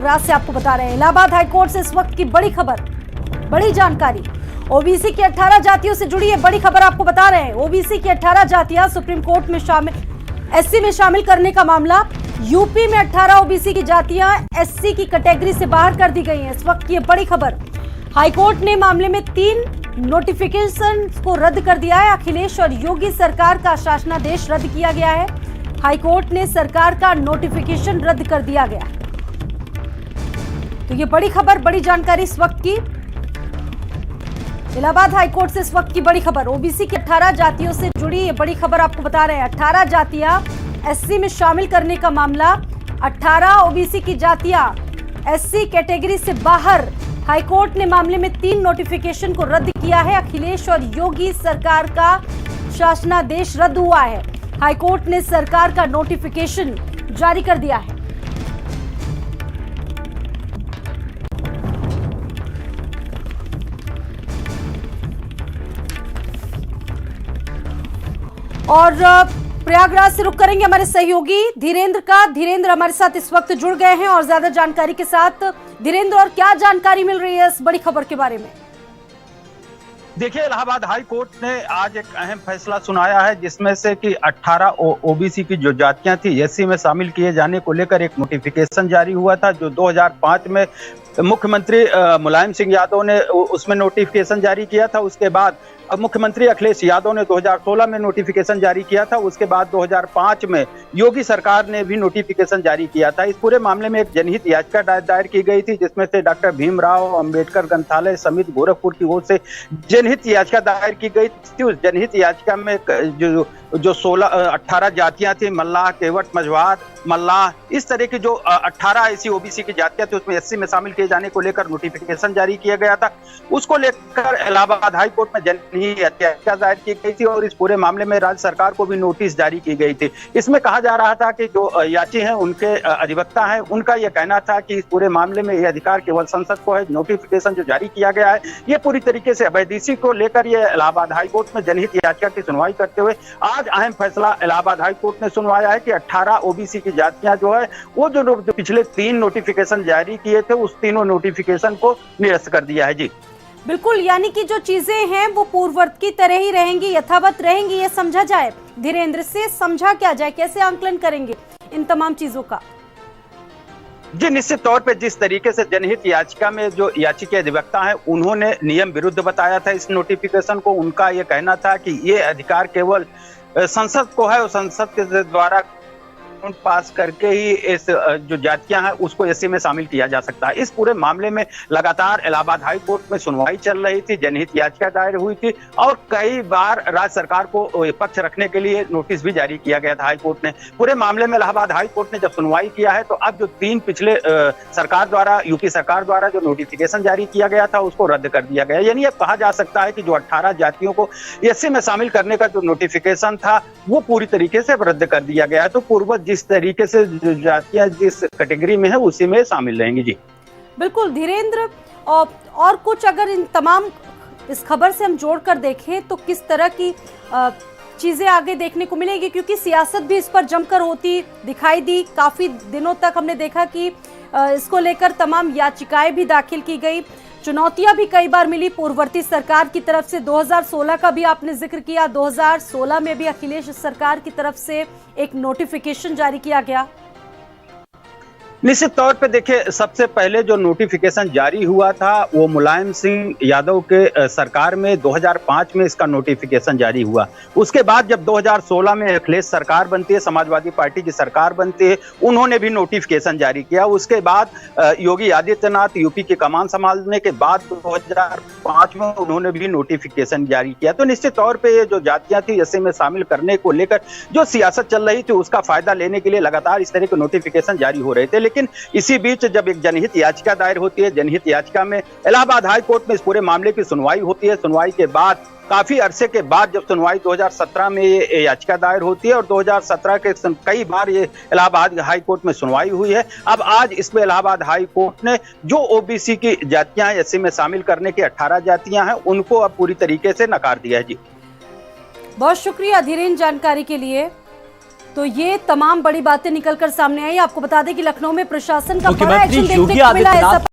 रात से आपको बता रहे हैं इलाहाबाद हाईकोर्ट से इस वक्त की बड़ी खबर, बड़ी जानकारी। ओबीसी की 18 जातियों से जुड़ी है बड़ी खबर आपको बता रहे हैं। ओबीसी की 18 जातियां सुप्रीम कोर्ट में शामिल, एससी में शामिल करने का मामला। यूपी में 18 ओबीसी की जातियां एससी की कैटेगरी से बाहर कर दी गई हैं। इस वक्त की ये बड़ी खबर। हाईकोर्ट ने मामले में 3 नोटिफिकेशन को रद्द कर दिया है। अखिलेश और योगी सरकार का शासनादेश रद्द किया गया है। हाईकोर्ट ने सरकार का नोटिफिकेशन रद्द कर दिया गया है। तो ये बड़ी खबर, बड़ी जानकारी इस वक्त की। इलाहाबाद हाईकोर्ट से इस वक्त की बड़ी खबर। ओबीसी की 18 जातियों से जुड़ी ये बड़ी खबर आपको बता रहे हैं। 18 जातियां एससी में शामिल करने का मामला। 18 ओबीसी की जातियां एससी कैटेगरी से बाहर। हाईकोर्ट ने मामले में 3 नोटिफिकेशन को रद्द किया है। अखिलेश और योगी सरकार का शासनादेश रद्द हुआ है। हाईकोर्ट ने सरकार का नोटिफिकेशन जारी कर दिया है। और प्रयागराज से रुक करेंगे हमारे सहयोगी धीरेन्द्र का। धीरेन्द्र हमारे साथ इस वक्त जुड़ गए हैं और ज्यादा जानकारी के साथ। धीरेन्द्र, और क्या जानकारी मिल रही है इस बड़ी खबर के बारे में? देखिए, इलाहाबाद हाई कोर्ट ने आज एक अहम फैसला सुनाया है, जिसमें से कि 18 ओबीसी की जो जातियां थी एससी में शामिल किए जाने को लेकर एक नोटिफिकेशन जारी हुआ था, जो 2005 में मुख्यमंत्री मुलायम सिंह यादव ने उसमें नोटिफिकेशन जारी किया था। उसके बाद मुख्यमंत्री अखिलेश यादव ने 2016 में नोटिफिकेशन जारी किया था। उसके बाद 2005 में योगी सरकार ने भी नोटिफिकेशन जारी किया था। इस पूरे मामले में एक जनहित याचिका दायर की गई थी, जिसमें से डॉक्टर भीमराव अंबेडकर ग्रंथालय समिति गोरखपुर की ओर से जनहित याचिका दायर की गई थी। उस जनहित याचिका में जो 18 जातियां थी, मल्लाह, केवट, मझवार, मल्लाह, इस तरह की जो 18 ऐसी ओबीसी की जातियां थी, उसमें एससी में शामिल किए जाने को लेकर नोटिफिकेशन जारी किया गया था। उसको लेकर इलाहाबाद हाई कोर्ट में जनहित याचिका दायर की गई थी और इस पूरे मामले में राज्य सरकार को भी नोटिस जारी की गई थी। इसमें कहा जा रहा था कि जो याची हैं, उनके अधिवक्ता हैं, उनका यह कहना था कि इस पूरे मामले में यह अधिकार केवल संसद को है। नोटिफिकेशन जो जारी किया गया है, ये पूरी तरीके से अवैधसी को लेकर ये इलाहाबाद हाई कोर्ट में जनहित याचिका की सुनवाई करते हुए आज अहम फैसला इलाहाबाद हाई कोर्ट ने सुनवाया है कि 18 ओबीसी की जातियां जो है, वो जो पिछले 3 नोटिफिकेशन जारी किए थे, उस तीनों नोटिफिकेशन को निरस्त कर दिया है। जी बिल्कुल, यानी कि जो चीजें हैं वो पूर्ववत की तरह ही रहेंगी, यथावत रहेंगी, ये समझा जाए। धीरेन्द्र, से समझा क्या जाए, कैसे आंकलन करेंगे इन तमाम चीजों का? जी, निश्चित तौर पे जिस तरीके से जनहित याचिका में जो याचिका अधिवक्ता हैं, उन्होंने नियम विरुद्ध बताया था इस नोटिफिकेशन को। उनका ये कहना था कि ये अधिकार केवल संसद को है और संसद के द्वारा पास करके ही इस जो जातियां हैं उसको एससी में शामिल किया जा सकता है। इस पूरे मामले में लगातार इलाहाबाद हाई कोर्ट में सुनवाई चल रही थी, जनहित याचिका दायर हुई थी और कई बार राज्य सरकार को पक्ष रखने के लिए नोटिस भी जारी किया गया था हाई कोर्ट ने। पूरे मामले में इलाहाबाद हाई कोर्ट ने जब सुनवाई किया है, तो अब जो 3 पिछले सरकार द्वारा, यूपी सरकार द्वारा जो नोटिफिकेशन जारी किया गया था, उसको रद्द कर दिया गया। यानी अब कहा जा सकता है कि जो 18 जातियों को एससी में शामिल करने का जो नोटिफिकेशन था, वो पूरी तरीके से रद्द कर दिया गया है। तो पूर्वज जिस तरीके से जातियां जिस कैटेगरी में है, उसी में शामिल रहेंगी। जी बिल्कुल धीरेन्द्र, और कुछ अगर इन तमाम इस खबर से हम जोड़कर देखें तो किस तरह की चीजें आगे देखने को मिलेगी, क्योंकि सियासत भी इस पर जमकर होती दिखाई दी। काफी दिनों तक हमने देखा कि इसको लेकर तमाम याचिकाएं भी दाखिल की गई, चुनौतियां भी कई बार मिली पूर्ववर्ती सरकार की तरफ से। 2016 का भी आपने जिक्र किया, 2016 में भी अखिलेश सरकार की तरफ से एक नोटिफिकेशन जारी किया गया। निश्चित तौर पे देखिए, सबसे पहले जो नोटिफिकेशन जारी हुआ था वो मुलायम सिंह यादव के सरकार में 2005 में इसका नोटिफिकेशन जारी हुआ। उसके बाद जब 2016 में अखिलेश सरकार बनती है, समाजवादी पार्टी की सरकार बनती है, उन्होंने भी नोटिफिकेशन जारी किया। उसके बाद योगी आदित्यनाथ यूपी की कमान संभालने के बाद 2005 में उन्होंने भी नोटिफिकेशन जारी किया। तो निश्चित तौर पर ये जो जातियां थी एससी में शामिल करने को लेकर जो सियासत चल रही थी, उसका फायदा लेने के लिए लगातार इस तरह के नोटिफिकेशन जारी हो रहे थे। लेकिन इसी बीच जब एक जनहित याचिका दायर होती है, जनहित याचिका में इलाहाबाद हाई कोर्ट में इस पूरे मामले की सुनवाई होती है। सुनवाई के बाद काफी अरसे के बाद जब सुनवाई 2017 में ये याचिका दायर होती है और 2017 के कई बार ये इलाहाबाद हाई कोर्ट में सुनवाई हुई है। अब आज इसमें इलाहाबाद हाई कोर्ट ने जो ओबीसी की जातियां एससी में शामिल करने की 18 जातियां हैं, उनको अब पूरी तरीके से नकार दिया है। जी बहुत शुक्रिया धीरेन्द्र जानकारी के लिए। तो ये तमाम बड़ी बातें निकलकर सामने आई। आपको बता दें कि लखनऊ में प्रशासन का बड़ा मुख्यमंत्री एक्शन योगी देखने को मिला है। आदित्यनाथ